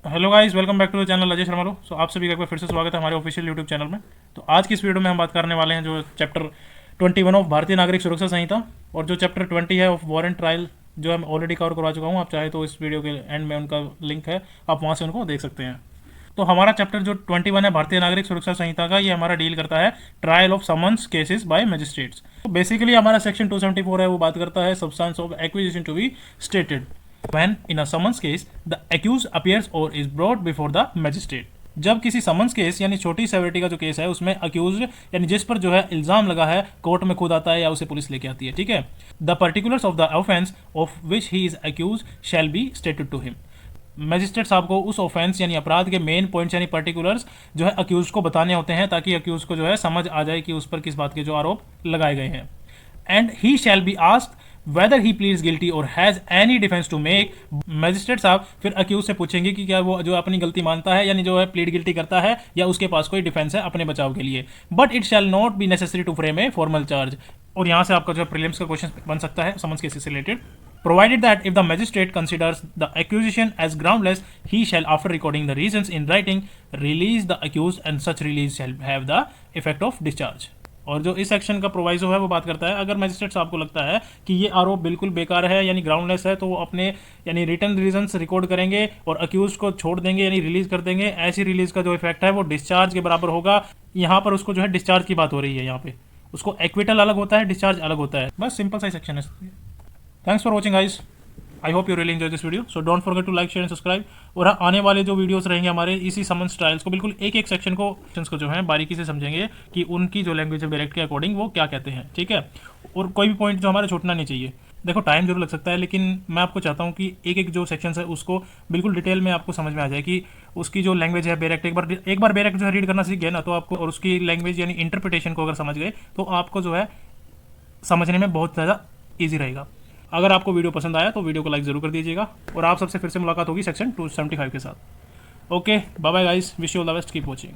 Hello guys, welcome back to the channel Ajay Sharma. So आप सभी का एक बार फिर से स्वागत है हमारे ऑफिशियल यूट्यूब चैनल में। तो आज की इस वीडियो में हम बात करने वाले हैं जो चैप्टर 21 ऑफ भारतीय नागरिक सुरक्षा संहिता और जो चैप्टर 20 है ऑफ वारंट ट्रायल, जो मैं ऑलरेडी कवर करवा चुका हूँ। आप चाहे तो इस वीडियो के एंड में उनका लिंक है, आप वहाँ से उनको देख सकते हैं। तो हमारा चैप्टर जो 21 है भारतीय नागरिक सुरक्षा संहिता का, ये हमारा डील करता है trial of summons cases by magistrates. तो बेसिकली हमारा सेक्शन 274 है, वो बात करता है substance of acquisition to be stated when in a summons case the accused appears or is brought before the magistrate। जब किसी समन्स केस यानी छोटी सेवरिटी का जो केस है उसमें अक्यूज यानी जिस पर जो है इल्जाम लगा है कोर्ट में खुद आता है या उसे पुलिस लेके आती है, ठीक है। The particulars of the offence of which he is accuse shall be stated to him. Magistrate साहब को उस ऑफेंस यानी अपराध के मेन पॉइंट्स यानी पर्टिकुलर्स जो है अक्यूज को बताने होते हैं, ताकि अक्यूज को जो है समझ आ जाए कि उस पर किस बात के जो आरोप लगाए गए हैं। And he shall be asked whether he pleads guilty और has any defence to make. Magistrate साहब फिर अक्यूज से पूछेंगे कि क्या वो जो अपनी गलती मानता है यानी जो है प्लीड गिल्टी करता है या उसके पास कोई डिफेंस है अपने बचाव के लिए। But it shall not be necessary to frame a formal charge. और यहाँ से आपका जो है प्रीलिम्स का क्वेश्चन बन सकता है समन्स केसेस से related. Provided that if the magistrate considers the accusation as groundless, he shall, after recording the reasons in writing, release the accused and such release shall have the effect of discharge। और जो इस section का proviso है वो बात करता है, अगर मैजिस्ट्रेट साहब को लगता है कि ये आरोप बिल्कुल बेकार है यानी ग्राउंडलेस है, तो वो अपने यानी रिटर्न रीजंस रिकॉर्ड करेंगे और अक्यूज को छोड़ देंगे यानी रिलीज कर देंगे। ऐसी रिलीज का जो इफेक्ट है वो डिस्चार्ज के बराबर होगा। यहाँ पर उसको जो है डिस्चार्ज की बात हो रही है, यहाँ पे उसको एक्विटल अलग होता है, डिस्चार्ज अलग होता है। बस सिंपल सा सेक्शन है। Thanks for watching guys, I hope you really enjoy this video. So don't forget to like share and subscribe. और आने वाले जो वीडियोस रहेंगे हमारे इसी समन्स ट्रायल्स को बिल्कुल एक एक सेक्शन को जो है बारीकी से समझेंगे कि उनकी जो लैंग्वेज है डायरेक्ट के अकॉर्डिंग वो क्या कहते हैं, ठीक है। और कोई भी पॉइंट जो हमारे छूटना नहीं चाहिए। देखो टाइम जरूर लग सकता है, लेकिन मैं आपको चाहता हूँ कि एक एक जो सेक्शन है उसको बिल्कुल डिटेल में आपको समझ में आ जाए कि उसकी जो लैंग्वेज है बेरेक्ट एक बार बेरेक्ट जो है रीड करना सीख गए ना तो आपको, और उसकी लैंग्वेज यानी इंटरप्रिटेशन को अगर समझ गए तो आपको जो है समझने में बहुत ज़्यादा ईजी रहेगा। अगर आपको वीडियो पसंद आया तो वीडियो को लाइक जरूर कर दीजिएगा और आप सबसे फिर से मुलाकात होगी सेक्शन 275 के साथ। Okay, bye bye guys, wish you all the best, keep watching.